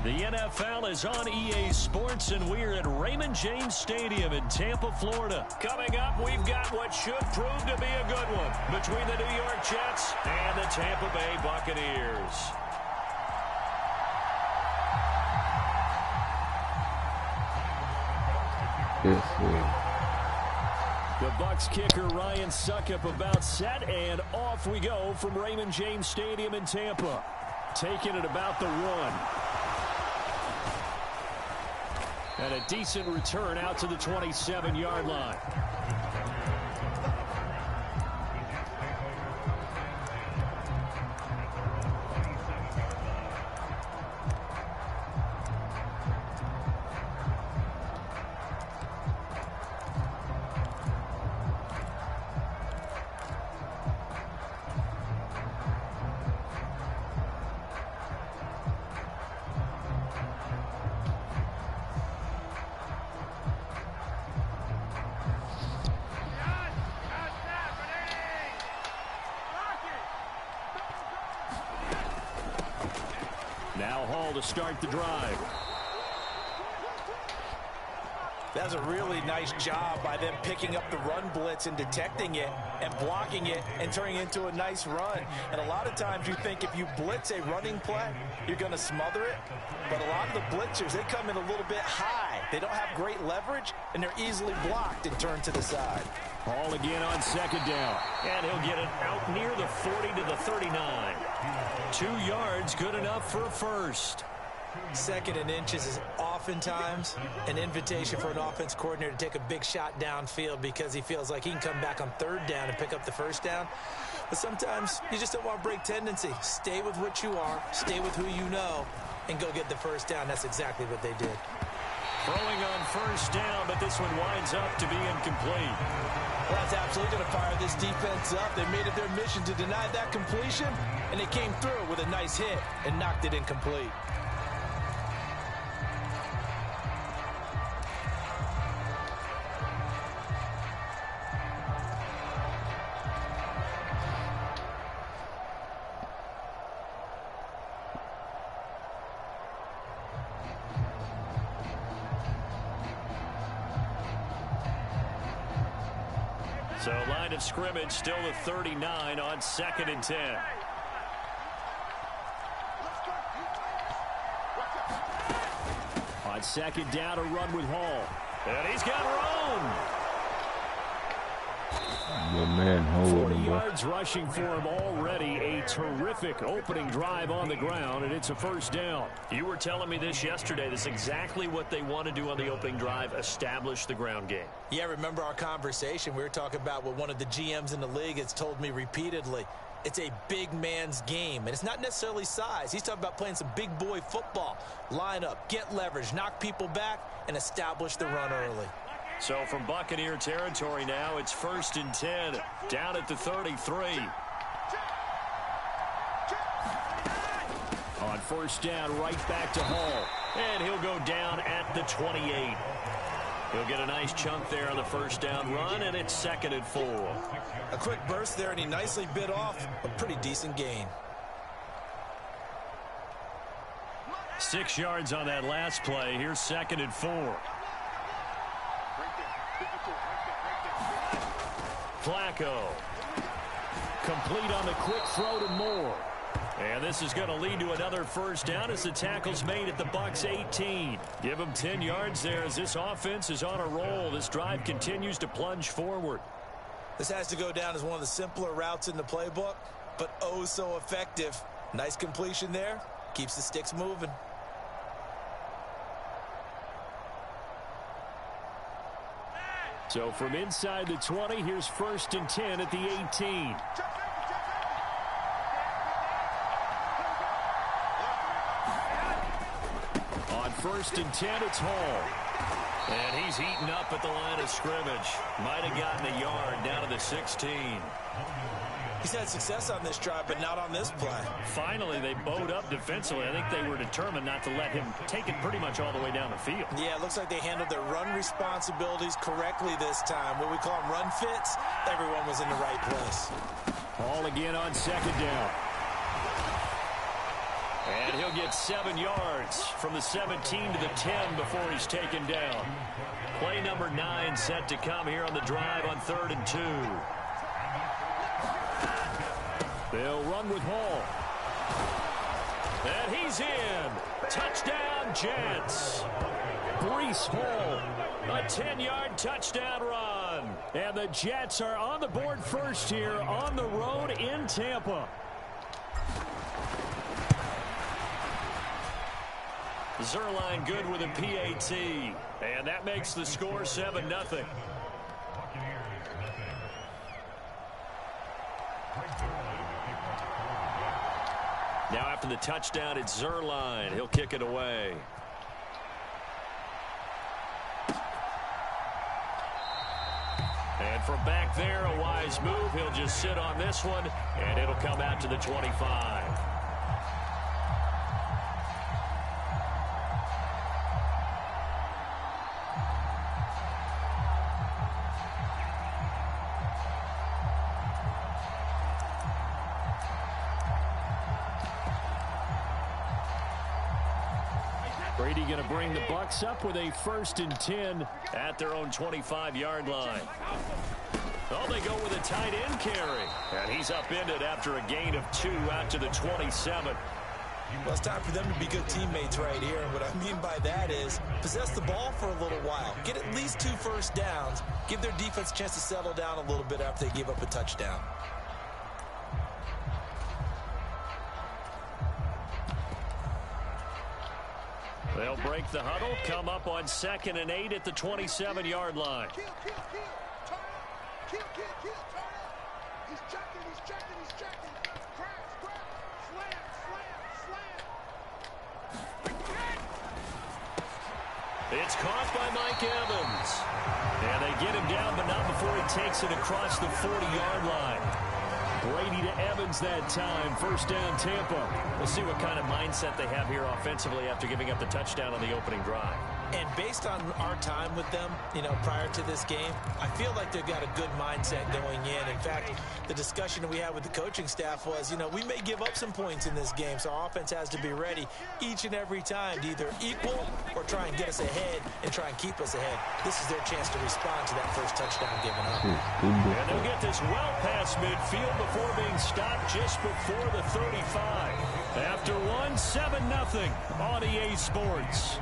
The NFL is on EA Sports, and we're at Raymond James Stadium in Tampa, Florida. Coming up, we've got what should prove to be a good one between the New York Jets and the Tampa Bay Buccaneers. The Bucs kicker Ryan Suckup about set, and off we go from Raymond James Stadium in Tampa. Taking it about the 1. And a decent return out to the 27-yard line. Now Hall to start the drive. That's a really nice job by them picking up the run blitz and detecting it and blocking it and turning it into a nice run. And a lot of times you think if you blitz a running play, you're going to smother it. But a lot of the blitzers, they come in a little bit high. They don't have great leverage, and they're easily blocked and turned to the side. Hall again on second down. And he'll get it out near the 40 to the 39. 2 yards, good enough for a first. 2nd and inches is oftentimes an invitation for an offense coordinator to take a big shot downfield because he feels like he can come back on 3rd down and pick up the 1st down. But sometimes you just don't want to break tendency. Stay with what you are, stay with who you know, and go get the 1st down. That's exactly what they did. Throwing on 1st down, but this one winds up to be incomplete. Well, that's absolutely going to fire this defense up. They made it their mission to deny that completion, and they came through with a nice hit and knocked it incomplete. So line of scrimmage still the 39 on 2nd and 10. On 2nd down, a run with Hall. And he's got room. Good man, 40 yards rushing for him already. A terrific opening drive on the ground, and it's a 1st down. You were telling me this yesterday. This is exactly what they want to do on the opening drive, establish the ground game. Yeah, remember our conversation. We were talking about what one of the GMs in the league has told me repeatedly. It's a big man's game, and it's not necessarily size. He's talking about playing some big boy football. Line up, get leverage, knock people back, and establish the run early. So from Buccaneer territory now, it's 1st and 10, down at the 33. On 1st down, right back to Hall. And he'll go down at the 28. He'll get a nice chunk there on the 1st down run, and it's 2nd and 4. A quick burst there, and he nicely bit off a pretty decent gain. 6 yards on that last play. Here's 2nd and 4. Flacco. Complete on the quick throw to Moore. And this is going to lead to another 1st down as the tackle's made at the Bucs 18. Give them 10 yards there as this offense is on a roll. This drive continues to plunge forward. This has to go down as one of the simpler routes in the playbook, but oh so effective. Nice completion there. Keeps the sticks moving. So from inside the 20, here's 1st and 10 at the 18. On 1st and 10, it's Hall. And he's heating up at the line of scrimmage. Might have gotten a yard down to the 16. He's had success on this drive, but not on this play. Finally, they bowed up defensively. I think they were determined not to let him take it pretty much all the way down the field. Yeah, it looks like they handled their run responsibilities correctly this time. What we call them run fits, everyone was in the right place. Hall again on 2nd down. And he'll get 7 yards from the 17 to the 10 before he's taken down. Play number 9 set to come here on the drive on 3rd and 2. They'll run with Hall. And he's in. Touchdown, Jets. Breece Hall, a 10-yard touchdown run. And the Jets are on the board first here on the road in Tampa. Zerline good with a PAT. And that makes the score 7-0. Now after the touchdown, it's Zerline. He'll kick it away. And from back there, a wise move. He'll just sit on this one, and it'll come out to the 25. Brady going to bring the Bucs up with a 1st and 10 at their own 25-yard line. Oh, they go with a tight end carry. And he's upended after a gain of 2 out to the 27. Well, it's time for them to be good teammates right here. And what I mean by that is possess the ball for a little while. Get at least 2 first downs. Give their defense a chance to settle down a little bit after they give up a touchdown. They'll break the huddle, come up on 2nd and 8 at the 27-yard line. It's caught by Mike Evans. And they get him down, but not before he takes it across the 40-yard line. Brady to Evans that time. 1st down, Tampa. We'll see what kind of mindset they have here offensively after giving up the touchdown on the opening drive. And based on our time with them, prior to this game, I feel like they've got a good mindset going in. In fact, the discussion that we had with the coaching staff was, we may give up some points in this game, so our offense has to be ready each and every time to either equal or try and get us ahead and try and keep us ahead. This is their chance to respond to that first touchdown given up. And they'll get this well past midfield before being stopped just before the 35. After 7-0 on EA Sports.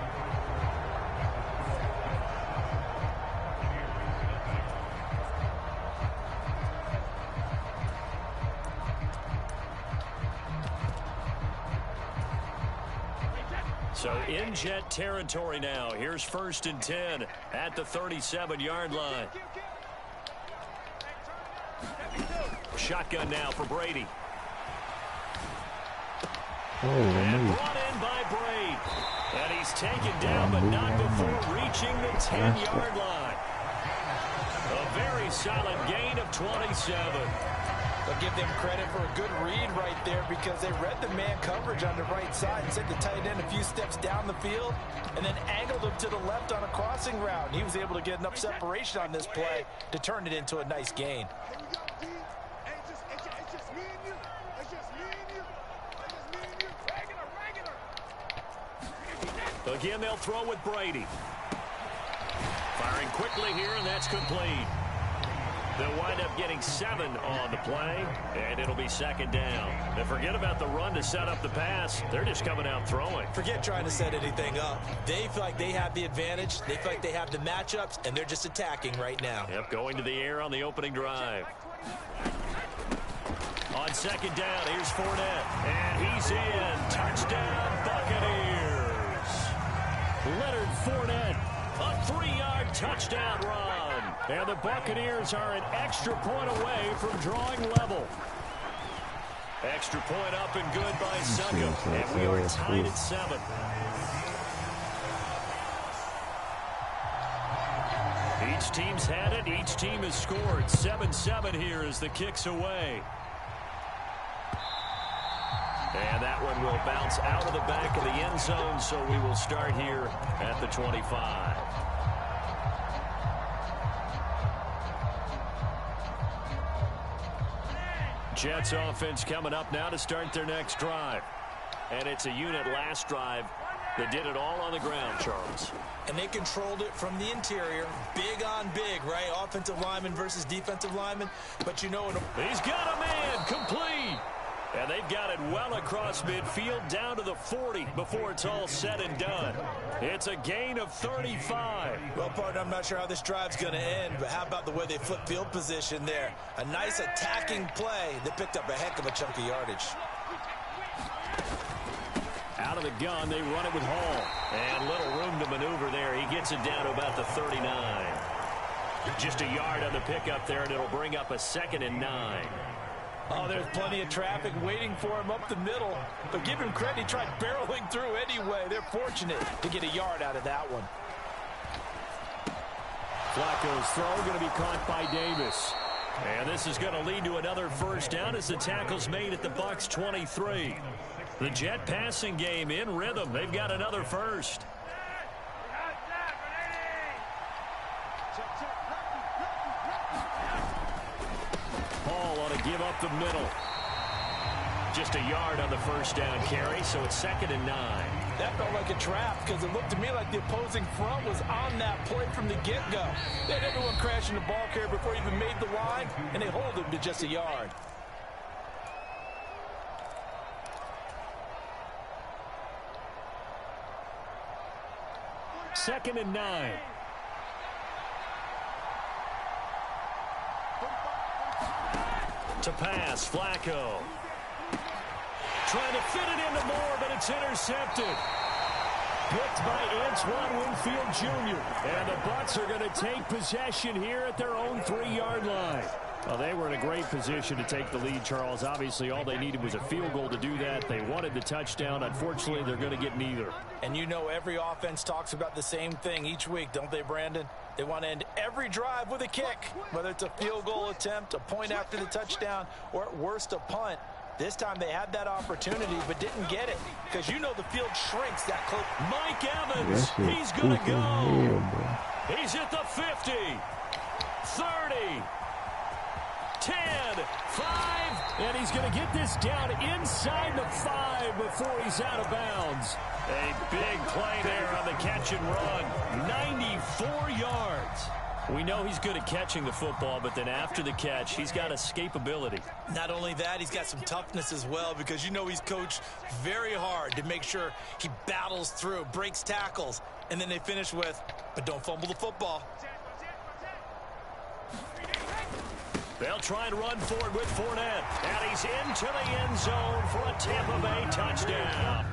So in Jet territory now. Here's 1st and 10 at the 37-yard line. Shotgun now for Brady. And brought in by Brady. And he's taken down, but not before reaching the 10-yard line. A very solid gain of 27. They'll give them credit for a good read right there because they read the man coverage on the right side and sent the tight end a few steps down the field and then angled him to the left on a crossing route. He was able to get enough separation on this play to turn it into a nice gain. Again, they'll throw with Brady. Firing quickly here, and that's complete. They'll wind up getting 7 on the play, and it'll be 2nd down. And forget about the run to set up the pass. They're just coming out throwing. Forget trying to set anything up. They feel like they have the advantage. They feel like they have the matchups, and they're just attacking right now. Yep, going to the air on the opening drive. On 2nd down, here's Fournette. And he's in. Touchdown, Buccaneers. Leonard Fournette, a 3-yard touchdown run. And the Buccaneers are an extra point away from drawing level. Extra point up and good by Suckup. And we are tied at 7. Each team's had it. Each team has scored. 7-7 here as the kick's away. And that one will bounce out of the back of the end zone, so we will start here at the 25. Jets offense coming up now to start their next drive. And it's a unit last drive that did it all on the ground, Charles. And they controlled it from the interior. Big on big, right? Offensive lineman versus defensive lineman. But you know... He's got a man complete. And they've got it well across midfield down to the 40 before it's all said and done. It's a gain of 35. Well, partner, I'm not sure how this drive's going to end, but how about the way they flip field position there? A nice attacking play. They picked up a heck of a chunk of yardage. Out of the gun, they run it with Hall. And little room to maneuver there. He gets it down to about the 39. Just a yard on the pickup there, and it'll bring up a 2nd and 9. Oh, there's plenty of traffic waiting for him up the middle. But give him credit, he tried barreling through anyway. They're fortunate to get a yard out of that one. Flacco's throw going to be caught by Davis. And this is going to lead to another first down as the tackle's made at the Bucs 23. The Jet passing game in rhythm. They've got another first. Hall ought to give up the middle. Just a yard on the first down carry, so it's 2nd and 9. That felt like a trap because it looked to me like the opposing front was on that play from the get-go. They had everyone crashing the ball carrier before he even made the line, and they hold him to just a yard. Second and 9. To pass, Flacco. Trying to fit it into Moore, but it's intercepted. Picked by Antoine Winfield Jr. And the Bucs are going to take possession here at their own 3-yard line. Well, they were in a great position to take the lead, Charles. Obviously, all they needed was a field goal to do that. They wanted the touchdown. Unfortunately, they're going to get neither. And you know every offense talks about the same thing each week, don't they, Brandon? They want to end every drive with a kick, whether it's a field goal attempt, a point after the touchdown, or at worst a punt. This time they had that opportunity but didn't get it because you know the field shrinks that close. Mike Evans, he's going to go. He's at the 50, 30, 10, 5, and he's going to get this down inside the 5 before he's out of bounds. A big play there on the catch and run. 94 yards. We know he's good at catching the football, but then after the catch, he's got escapability. Not only that, he's got some toughness as well because you know he's coached very hard to make sure he battles through, breaks tackles, and then they finish with, but don't fumble the football. They'll try and run forward with Fournette, and he's into the end zone for a Tampa Bay touchdown.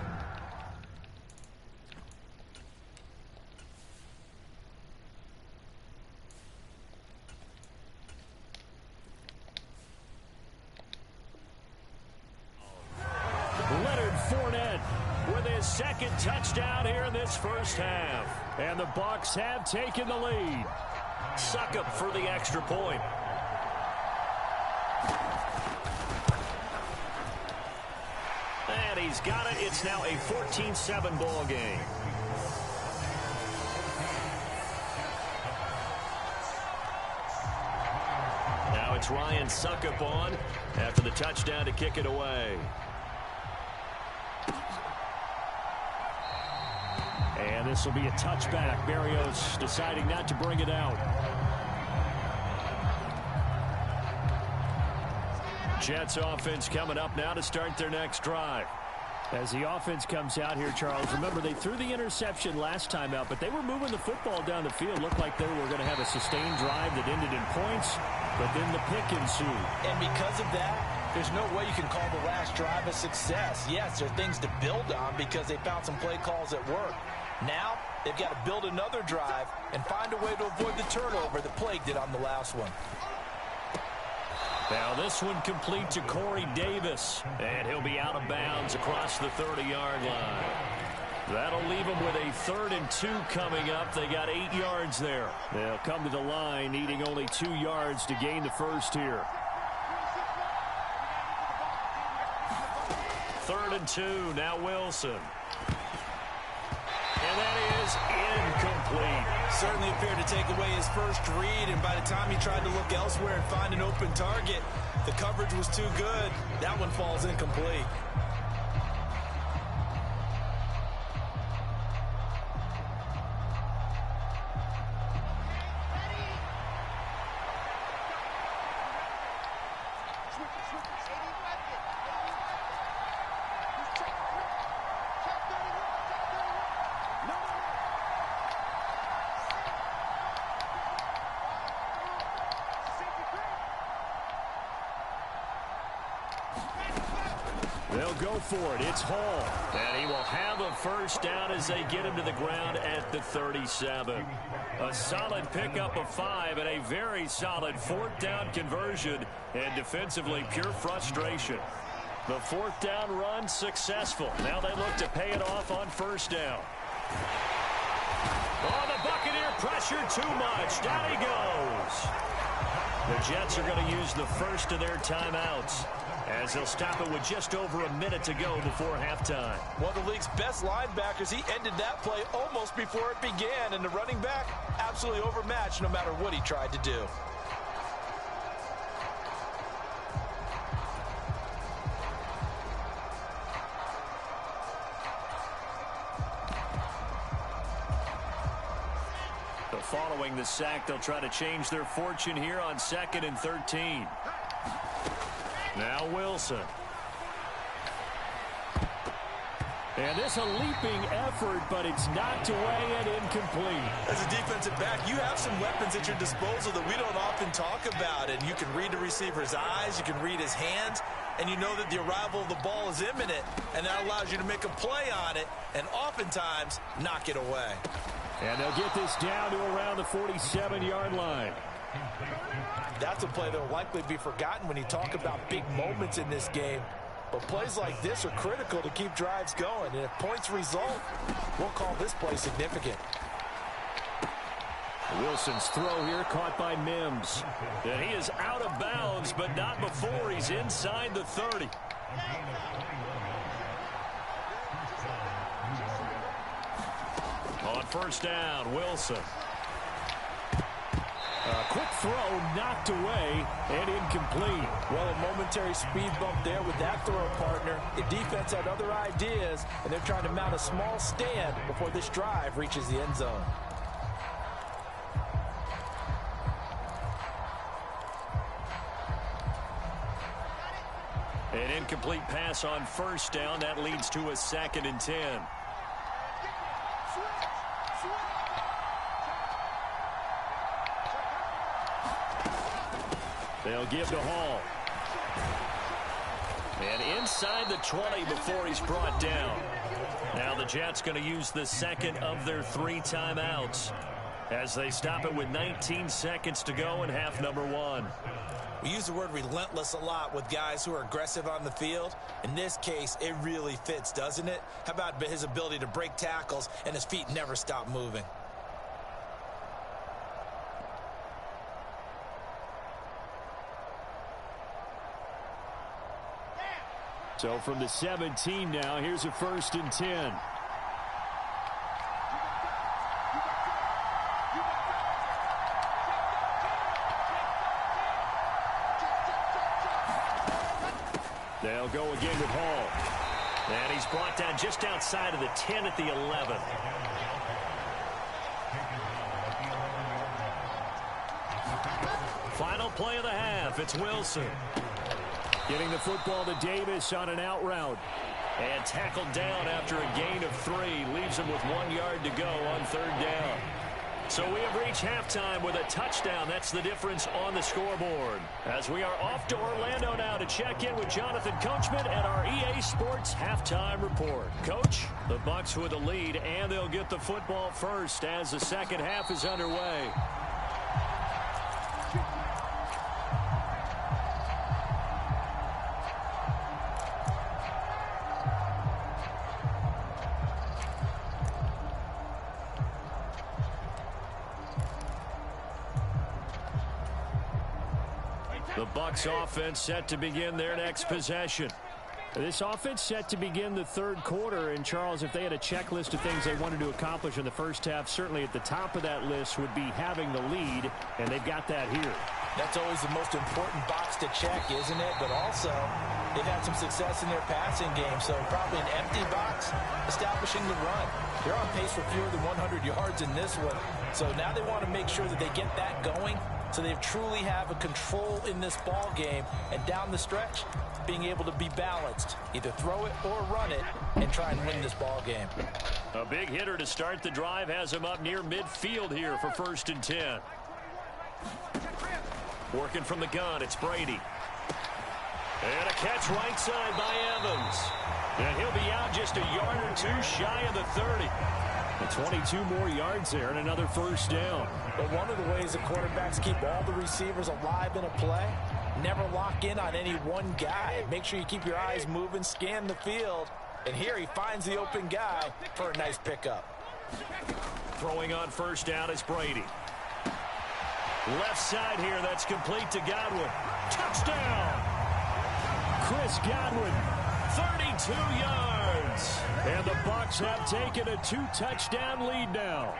With his second touchdown here in this first half. And the Bucs have taken the lead. Succop for the extra point. And he's got it. It's now a 14-7 ball game. Now it's Ryan Succop on after the touchdown to kick it away. And this will be a touchback. Berrios deciding not to bring it out. Jets offense coming up now to start their next drive. As the offense comes out here, Charles, remember they threw the interception last time out, but they were moving the football down the field. Looked like they were going to have a sustained drive that ended in points, but then the pick ensued. And because of that, there's no way you can call the last drive a success. Yes, there are things to build on because they found some play calls at work. Now, they've got to build another drive and find a way to avoid the turnover that plagued it on the last one. Now this one complete to Corey Davis, and he'll be out of bounds across the 30-yard line. That'll leave them with a 3rd and 2 coming up. They got 8 yards there. They'll come to the line needing only 2 yards to gain the first here. 3rd and 2. Now Wilson. And that is incomplete. Certainly appeared to take away his first read, and by the time he tried to look elsewhere and find an open target, the coverage was too good. That one falls incomplete. They'll go for it. It's Hall. And he will have a first down as they get him to the ground at the 37. A solid pickup of 5 and a very solid 4th down conversion. And defensively, pure frustration. The 4th down run successful. Now they look to pay it off on first down. Oh, the Buccaneer pressure too much. Down he goes. The Jets are going to use the first of their timeouts, as they'll stop it with just over a minute to go before halftime. One of the league's best linebackers, he ended that play almost before it began, and the running back absolutely overmatched no matter what he tried to do. So following the sack, they'll try to change their fortune here on 2nd and 13. Now Wilson. And this a leaping effort, but it's knocked away and incomplete. As a defensive back, you have some weapons at your disposal that we don't often talk about. And you can read the receiver's eyes, you can read his hands, and you know that the arrival of the ball is imminent. And that allows you to make a play on it and oftentimes knock it away. And they'll get this down to around the 47-yard line. That's a play that will likely be forgotten when you talk about big moments in this game. But plays like this are critical to keep drives going. And if points result, we'll call this play significant. Wilson's throw here caught by Mims. And he is out of bounds, but not before he's inside the 30. On first down, Wilson. A quick throw knocked away and incomplete. Well, a momentary speed bump there with that throw partner. The defense had other ideas, and they're trying to mount a small stand before this drive reaches the end zone. An incomplete pass on first down. That leads to a 2nd and 10. They'll give to Hall. And inside the 20 before he's brought down. Now the Jets going to use the 2nd of their 3 timeouts as they stop it with 19 seconds to go in half number 1. We use the word relentless a lot with guys who are aggressive on the field. In this case, it really fits, doesn't it? How about his ability to break tackles and his feet never stop moving? So from the 17 now, here's a 1st and 10. They'll go again with Hall. And he's brought down just outside of the 10 at the 11. Final play of the half. It's Wilson. Getting the football to Davis on an out route. And tackled down after a gain of 3. Leaves him with 1 yard to go on 3rd down. So we have reached halftime with a touchdown. That's the difference on the scoreboard. As we are off to Orlando now to check in with Jonathan Coachman and our EA Sports halftime report. Coach, the Bucs with the lead, and they'll get the football first as the second half is underway. The Bucs offense set to begin their next possession. This offense set to begin the third quarter. And, Charles, if they had a checklist of things they wanted to accomplish in the first half, certainly at the top of that list would be having the lead, and they've got that here. That's always the most important box to check, isn't it? But also, they've had some success in their passing game, so probably an empty box, establishing the run. They're on pace for fewer than 100 yards in this one, so now they want to make sure that they get that going so they truly have a control in this ball game, and down the stretch, being able to be balanced, either throw it or run it, and try and win this ball game. A big hitter to start the drive has him up near midfield here for 1st and 10. Working from the gun, it's Brady. And a catch right side by Evans. And he'll be out just a yard or two shy of the 30. And 22 more yards there and another 1st down. But one of the ways the quarterbacks keep all the receivers alive in a play, never lock in on any one guy. Make sure you keep your eyes moving, scan the field. And here he finds the open guy for a nice pickup. Throwing on 1st down is Brady. Left side here, that's complete to Godwin. Touchdown! Chris Godwin, 32 yards. And the Bucs have taken a 2-touchdown lead now.